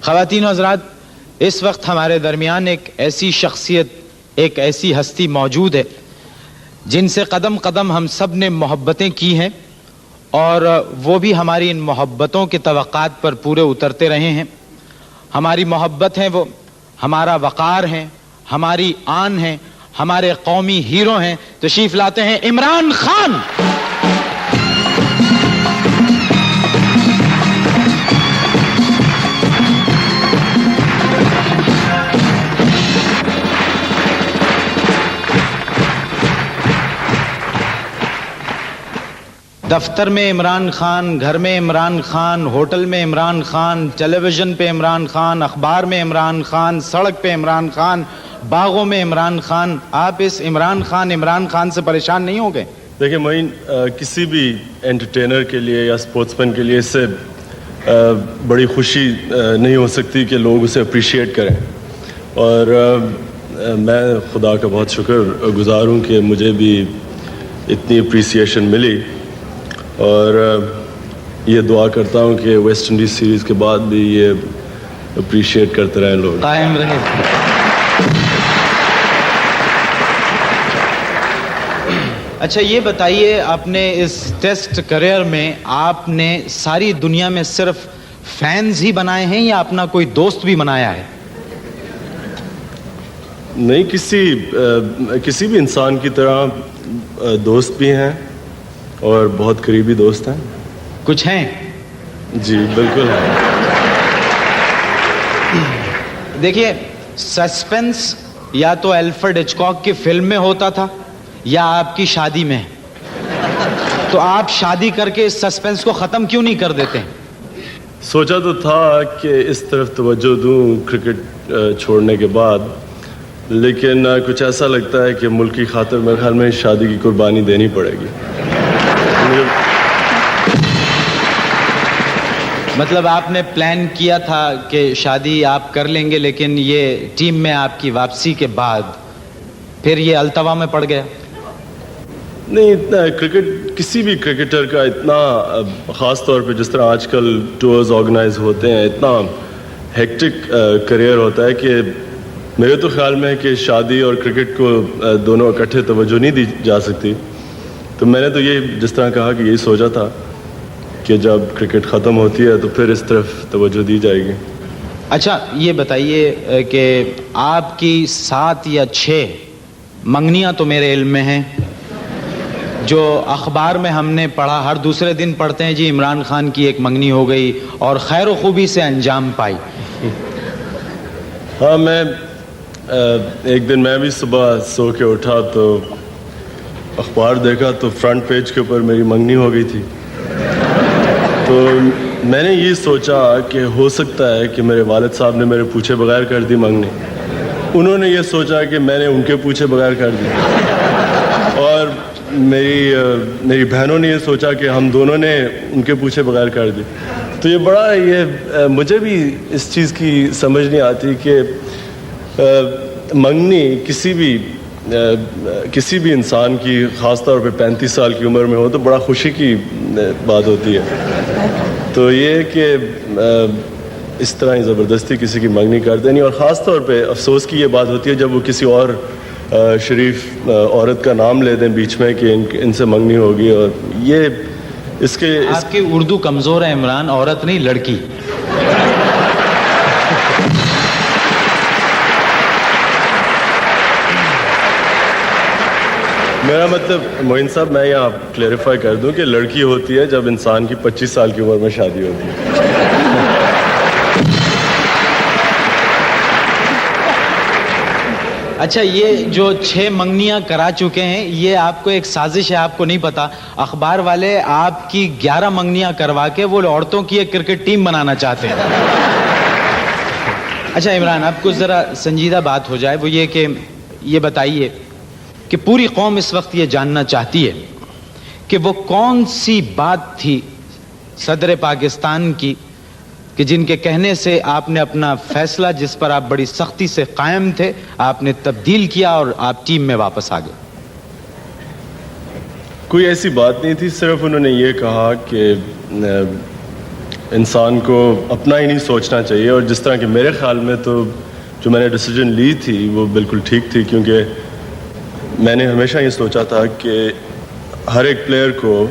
خواتین و حضرات، اس وقت ہمارے درمیان ایک ایسی شخصیت، ایک ایسی ہستی موجود ہے جن سے قدم قدم ہم سب نے محبتیں کی ہیں، اور وہ بھی ہماری ان محبتوں کے توقعات پر پورے اترتے رہے ہیں. ہماری محبت ہے، وہ ہمارا وقار ہیں، ہماری آن ہیں، ہمارے قومی ہیرو ہیں. تشریف لاتے ہیں عمران خان. دفتر میں عمران خان، گھر میں عمران خان، ہوٹل میں عمران خان، ٹیلی ویژن پہ عمران خان، اخبار میں عمران خان، سڑک پہ عمران خان، باغوں میں عمران خان. آپ اس عمران خان سے پریشان نہیں ہو گئے؟ دیکھیں معین، کسی بھی انٹرٹینر کے لیے یا اسپورٹس مین کے لیے اس سے بڑی خوشی نہیں ہو سکتی کہ لوگ اسے اپریشیٹ کریں. اور میں خدا کا بہت شکر گزار ہوں کہ مجھے بھی اتنی اپریسیشن ملی، اور یہ دعا کرتا ہوں کہ ویسٹ انڈیز سیریز کے بعد بھی یہ اپریشیٹ کرتے رہیں لوگ. قائم رہے. اچھا یہ بتائیے، آپ نے اس ٹیسٹ کریئر میں آپ نے ساری دنیا میں صرف فینز ہی بنائے ہیں یا اپنا کوئی دوست بھی بنایا ہے؟ نہیں، کسی بھی انسان کی طرح دوست بھی ہیں اور بہت قریبی دوست ہیں. کچھ ہیں؟ جی بالکل ہیں. دیکھیے، سسپنس یا تو الفریڈ ہچکاک کی فلم میں ہوتا تھا یا آپ کی شادی میں. تو آپ شادی کر کے اس سسپنس کو ختم کیوں نہیں کر دیتے؟ سوچا تو تھا کہ اس طرف توجہ دوں کرکٹ چھوڑنے کے بعد، لیکن کچھ ایسا لگتا ہے کہ ملک کی خاطر میرے خیال میں شادی کی قربانی دینی پڑے گی. مطلب آپ نے پلان کیا تھا کہ شادی آپ کر لیں گے، لیکن یہ ٹیم میں آپ کی واپسی کے بعد پھر یہ التوا میں پڑ گیا؟ نہیں، اتنا کرکٹ کسی بھی کرکٹر کا اتنا، خاص طور پہ جس طرح آج کل ٹورز آرگنائز ہوتے ہیں، اتنا ہیکٹک کریئر ہوتا ہے کہ میرے تو خیال میں ہے کہ شادی اور کرکٹ کو دونوں اکٹھے توجہ نہیں دی جا سکتی. تو میں نے تو یہ جس طرح کہا کہ یہی سوچا تھا کہ جب کرکٹ ختم ہوتی ہے تو پھر اس طرف توجہ دی جائے گی. اچھا یہ بتائیے کہ آپ کی 7 یا 6 منگنیاں تو میرے علم میں ہیں، جو اخبار میں ہم نے پڑھا، ہر دوسرے دن پڑھتے ہیں جی عمران خان کی ایک منگنی ہو گئی اور خیر و خوبی سے انجام پائی. ہاں، میں ایک دن میں بھی صبح سو کے اٹھا تو اخبار دیکھا تو فرنٹ پیج کے اوپر میری منگنی ہو گئی تھی. تو میں نے یہ سوچا کہ ہو سکتا ہے کہ میرے والد صاحب نے میرے پوچھے بغیر کر دی منگنی. انہوں نے یہ سوچا کہ میں نے ان کے پوچھے بغیر کر دی، اور میری بہنوں نے یہ سوچا کہ ہم دونوں نے ان کے پوچھے بغیر کر دی. تو یہ بڑا مجھے بھی اس چیز کی سمجھ نہیں آتی کہ منگنی کسی بھی انسان کی، خاص طور پہ 35 سال کی عمر میں ہو تو بڑا خوشی کی بات ہوتی ہے. تو یہ کہ اس طرح ہی زبردستی کسی کی منگنی کر دینی، اور خاص طور پہ افسوس کی یہ بات ہوتی ہے جب وہ کسی اور شریف عورت کا نام لے دیں بیچ میں کہ ان سے منگنی ہوگی. اور یہ آپ کی اردو کمزور ہے عمران، عورت نہیں لڑکی. میرا مطلب معین صاحب، میں یہاں کلیریفائی کر دوں کہ لڑکی ہوتی ہے جب انسان کی 25 سال کی عمر میں شادی ہوتی ہے. اچھا یہ جو 6 منگنیاں کرا چکے ہیں، یہ آپ کو ایک سازش ہے، آپ کو نہیں پتا. اخبار والے آپ کی 11 منگنیاں کروا کے وہ عورتوں کی ایک کرکٹ ٹیم بنانا چاہتے ہیں. اچھا عمران، آپ کو ذرا سنجیدہ بات ہو جائے، وہ یہ کہ یہ بتائیے کہ پوری قوم اس وقت یہ جاننا چاہتی ہے کہ وہ کون سی بات تھی صدر پاکستان کی کہ جن کے کہنے سے آپ نے اپنا فیصلہ، جس پر آپ بڑی سختی سے قائم تھے، آپ نے تبدیل کیا اور آپ ٹیم میں واپس آ گئے. کوئی ایسی بات نہیں تھی، صرف انہوں نے یہ کہا کہ انسان کو اپنا ہی نہیں سوچنا چاہیے. اور جس طرح کہ میرے خیال میں تو جو میں نے ڈیسیجن لی تھی وہ بالکل ٹھیک تھی, کیونکہ میں نے ہمیشہ یہ سوچا تھا کہ ہر ایک پلیئر کو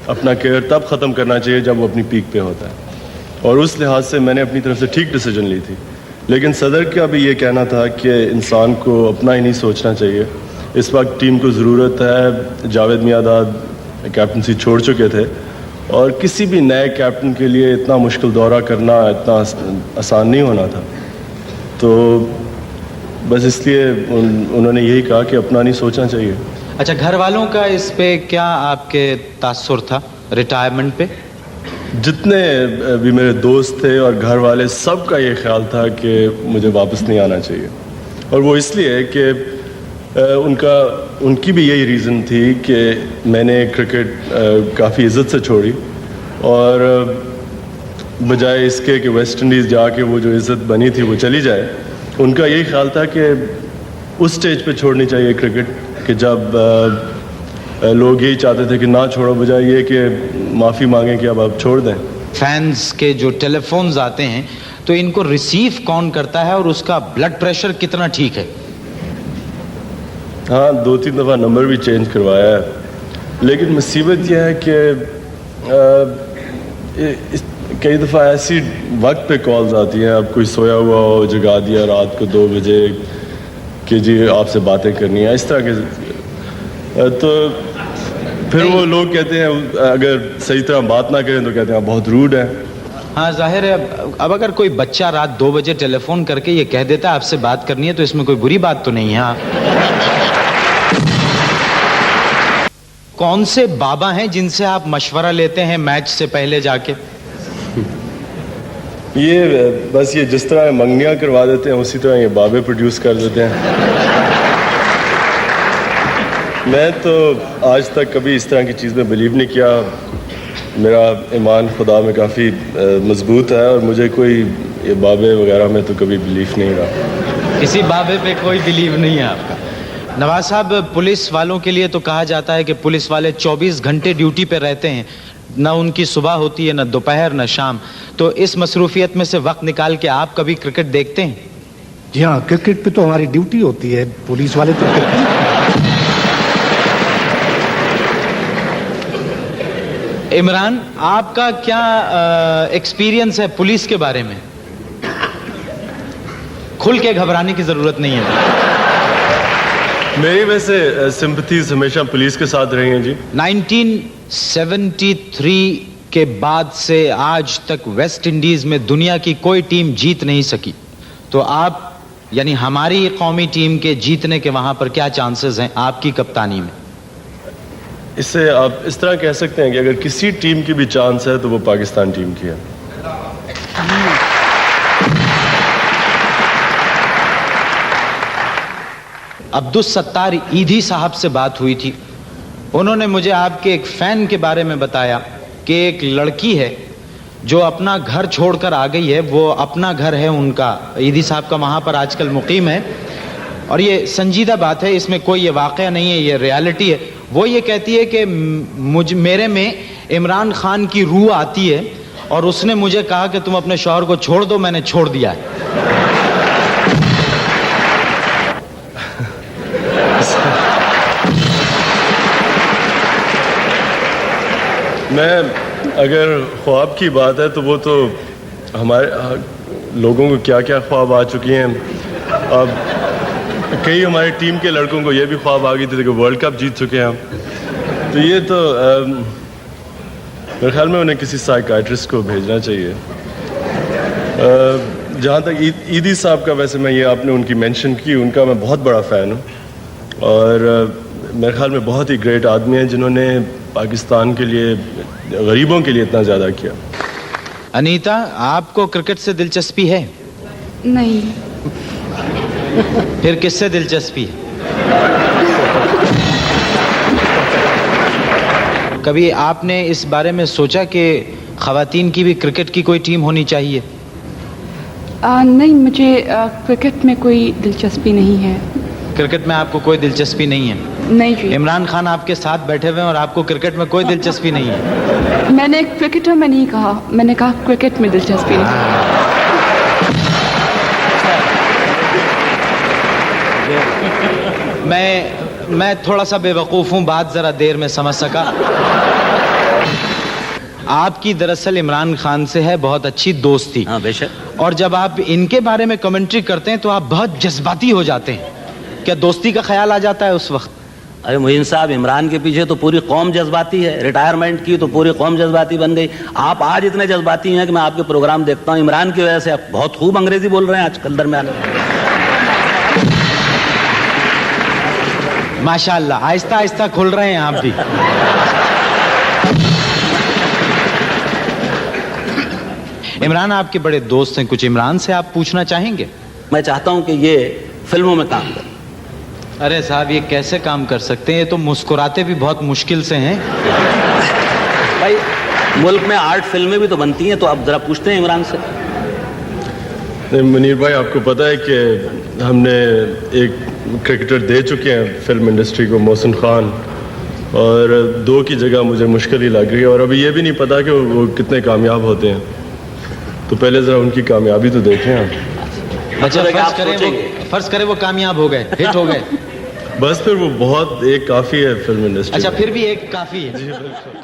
اپنا کیریئر تب ختم کرنا چاہیے جب وہ اپنی پیک پہ ہوتا ہے, اور اس لحاظ سے میں نے اپنی طرف سے ٹھیک ڈیسیجن لی تھی. لیکن صدر کا بھی یہ کہنا تھا کہ انسان کو اپنا ہی نہیں سوچنا چاہیے. اس وقت ٹیم کو ضرورت ہے, جاوید میاں کیپٹنسی چھوڑ چکے تھے, اور کسی بھی نئے کیپٹن کے لیے اتنا مشکل دورہ کرنا اتنا آسان نہیں ہونا تھا. تو بس اس لیے انہوں نے یہی کہا کہ اپنا نہیں سوچنا چاہیے. اچھا, گھر والوں کا اس پہ کیا آپ کے تاثر تھا ریٹائرمنٹ پہ؟ جتنے بھی میرے دوست تھے اور گھر والے, سب کا یہ خیال تھا کہ مجھے واپس نہیں آنا چاہیے. اور وہ اس لیے کہ ان کی بھی یہی ریزن تھی کہ میں نے کرکٹ کافی عزت سے چھوڑی, اور بجائے اس کے کہ ویسٹ انڈیز جا کے وہ جو عزت بنی تھی وہ چلی جائے, ان کا یہی خیال تھا کہ اس سٹیج پہ چھوڑنی چاہیے کرکٹ کہ جب لوگ یہی چاہتے تھے کہ نہ چھوڑو, بجائے یہ کہ معافی مانگیں کہ اب آپ چھوڑ دیں. فینس کے جو ٹیلی فونز آتے ہیں تو ان کو ریسیو کون کرتا ہے, اور اس کا بلڈ پریشر کتنا ٹھیک ہے؟ ہاں, 2-3 دفعہ نمبر بھی چینج کروایا ہے, لیکن مصیبت یہ ہے کہ کئی دفعہ ایسی وقت پہ کالز آتی ہیں, اب کوئی سویا ہوا ہو, جگا دیا رات کو 2 بجے کہ جی آپ سے باتیں کرنی ہیں, اس طرح کے. تو پھر وہ لوگ کہتے ہیں اگر صحیح طرح بات نہ کریں تو کہتے ہیں آپ بہت روڈ ہیں. ہاں ظاہر ہے, اب اگر کوئی بچہ رات 2 بجے ٹیلی فون کر کے یہ کہہ دیتا ہے آپ سے بات کرنی ہے تو اس میں کوئی بری بات تو نہیں ہے. کون سے بابا ہیں جن سے آپ مشورہ لیتے ہیں میچ سے پہلے جا کے؟ یہ بس یہ جس طرح منگنیاں کروا دیتے ہیں اسی طرح یہ بابے پروڈیوس کر دیتے ہیں. میں تو آج تک کبھی اس طرح کی چیز میں بلیو نہیں کیا. میرا ایمان خدا میں کافی مضبوط ہے, اور مجھے کوئی یہ بابے وغیرہ میں تو کبھی بلیف نہیں رہا. کسی بابے پہ کوئی بلیو نہیں ہے آپ کا. نواز صاحب, پولیس والوں کے لیے تو کہا جاتا ہے کہ پولیس والے 24 گھنٹے ڈیوٹی پہ رہتے ہیں, نہ ان کی صبح ہوتی ہے, نہ دوپہر, نہ شام. تو اس مصروفیت میں سے وقت نکال کے آپ کبھی کرکٹ دیکھتے ہیں؟ جی ہاں, کرکٹ پہ تو ہماری ڈیوٹی ہوتی ہے, پولیس والے تو عمران, آپ کا کیا ایکسپیرینس ہے پولیس کے بارے میں؟ کھل کے گھبرانے کی ضرورت نہیں ہے. میری ویسے سمپتھیز ہمیشہ پولیس کے ساتھ رہی ہیں جی. 1973 کے بعد سے آج تک ویسٹ انڈیز میں دنیا کی کوئی ٹیم جیت نہیں سکی, تو آپ یعنی ہماری قومی ٹیم کے جیتنے کے وہاں پر کیا چانسز ہیں آپ کی کپتانی میں؟ اس سے آپ اس طرح کہہ سکتے ہیں کہ اگر کسی ٹیم کی بھی چانس ہے تو وہ پاکستان ٹیم کی ہے. عبدالستار ایدھی صاحب سے بات ہوئی تھی, انہوں نے مجھے آپ کے ایک فین کے بارے میں بتایا کہ ایک لڑکی ہے جو اپنا گھر چھوڑ کر آ گئی ہے, وہ اپنا گھر ہے ان کا, ایدھی صاحب کا وہاں پر آج کل مقیم ہے, اور یہ سنجیدہ بات ہے, اس میں کوئی یہ واقعہ نہیں ہے, یہ ریالٹی ہے. وہ یہ کہتی ہے کہ میرے میں عمران خان کی روح آتی ہے, اور اس نے مجھے کہا کہ تم اپنے شوہر کو چھوڑ دو, میں نے چھوڑ دیا ہے. میں اگر خواب کی بات ہے تو وہ تو ہمارے لوگوں کو کیا کیا خواب آ چکی ہیں. اب کئی ہماری ٹیم کے لڑکوں کو یہ بھی خواب آ گئی تھی کہ ورلڈ کپ جیت چکے ہیں ہم. تو یہ تو میرے خیال میں انہیں کسی سائیکائٹرسٹ کو بھیجنا چاہیے. جہاں تک ایدھی صاحب کا, ویسے میں یہ آپ نے ان کی مینشن کی, ان کا میں بہت بڑا فین ہوں, اور میرے خیال میں بہت ہی گریٹ آدمی ہیں جنہوں نے پاکستان کے لیے, غریبوں کے لیے اتنا زیادہ کیا. انیتا, آپ کو کرکٹ سے دلچسپی ہے؟ نہیں. پھر کس سے دلچسپی ہے؟ کبھی آپ نے اس بارے میں سوچا کہ خواتین کی بھی کرکٹ کی کوئی ٹیم ہونی چاہیے؟ نہیں, مجھے کرکٹ میں کوئی دلچسپی نہیں ہے. کرکٹ میں آپ کو کوئی دلچسپی نہیں ہے؟ نہیں جی. عمران خان آپ کے ساتھ بیٹھے ہوئے ہیں اور آپ کو کرکٹ میں کوئی دلچسپی نہیں ہے. میں نے کرکٹر میں نہیں کہا, میں نے کہا کرکٹ میں دلچسپی نہیں. میں تھوڑا سا بے وقوف ہوں, بات ذرا دیر میں سمجھ سکا. آپ کی دراصل عمران خان سے ہے بہت اچھی دوستی. ہاں بے شک. اور جب آپ ان کے بارے میں کمنٹری کرتے ہیں تو آپ بہت جذباتی ہو جاتے ہیں. کیا دوستی کا خیال آ جاتا ہے اس وقت؟ ارے معین صاحب, عمران کے پیچھے تو پوری قوم جذباتی ہے. ریٹائرمنٹ کی تو پوری قوم جذباتی بن گئی. آپ آج اتنے جذباتی ہیں کہ میں آپ کے پروگرام دیکھتا ہوں. عمران کی وجہ سے آپ بہت خوب انگریزی بول رہے ہیں آج کل درمیان. ماشاءاللہ, آہستہ آہستہ کھل رہے ہیں آپ بھی. عمران آپ کے بڑے دوست ہیں, کچھ عمران سے آپ پوچھنا چاہیں گے؟ میں چاہتا ہوں کہ یہ فلموں میں کام کریں. ارے صاحب, یہ کیسے کام کر سکتے ہیں؟ یہ تو مسکراتے بھی بہت مشکل سے ہیں. بھائی ملک میں آرٹ فلمیں بھی تو بنتی ہیں, تو آپ ذرا پوچھتے ہیں عمران سے. منیر بھائی, آپ کو پتہ ہے کہ ہم نے ایک کرکٹر دے چکے ہیں فلم انڈسٹری کو, محسن خان, اور 2 کی جگہ مجھے مشکل ہی لگ رہی ہے, اور ابھی یہ بھی نہیں پتا کہ وہ کتنے کامیاب ہوتے ہیں. تو پہلے ذرا ان کی کامیابی تو دیکھیں آپ. اچھا, فرض کریں وہ کامیاب ہو گئے, ہٹ ہو گئے, بس پھر وہ بہت ایک کافی ہے فلم انڈسٹری. اچھا پھر بھی ایک کافی ہے. جی بالکل.